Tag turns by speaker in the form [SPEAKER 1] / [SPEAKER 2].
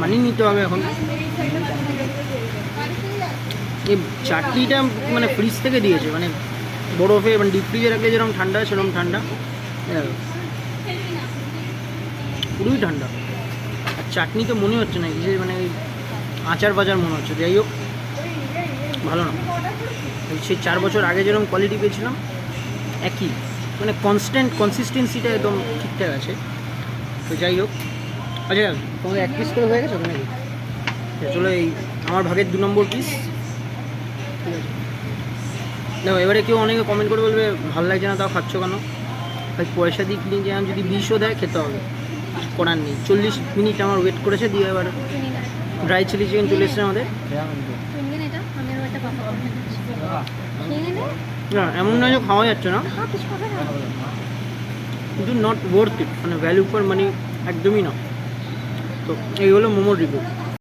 [SPEAKER 1] মানিয়ে নিতে হবে এখন। এই চাটনিটা মানে ফ্রিজ থেকে দিয়েছে, মানে বরফে মানে ডিপ ফ্রিজে রাখলে যেরকম ঠান্ডা সেরকম ঠান্ডা, পুরোই ঠান্ডা। আর চাটনি তো মনে হচ্ছে না যে মানে আচার বাজার মনে হচ্ছে। যাই হোক, ভালো না। সেই 4 বছর আগে যেরকম কোয়ালিটি পেয়েছিলাম একই, মানে কনস্ট্যান্ট কনসিস্টেন্সিটা একদম ঠিকঠাক আছে। তো যাই হোক, আচ্ছা তোমাদের 1 পিস করে হয়ে গেছে নাকি? চলো, এই আমার ভাগের 2 নম্বর পিস। ঠিক আছে, দেখো এবারে কেউ অনেকে কমেন্ট করে বলবে ভালো লাগছে না তাও খাচ্ছ কেন? ভাই পয়সা দিয়ে কিনে যে যদি 20ও দেয় খেতে হবে, করার নেই। 40 মিনিট আমার ওয়েট করেছে, দিয়ে এবার ড্রাই চিলি চিকেন চলে এসেছে আমাদের। না এমন নয় যে খাওয়া যাচ্ছে না, কিন্তু নট ওয়ার্থ ইট, মানে ভ্যালু ফর মানি একদমই না। তো এই হলো মোমোর রিভিউ।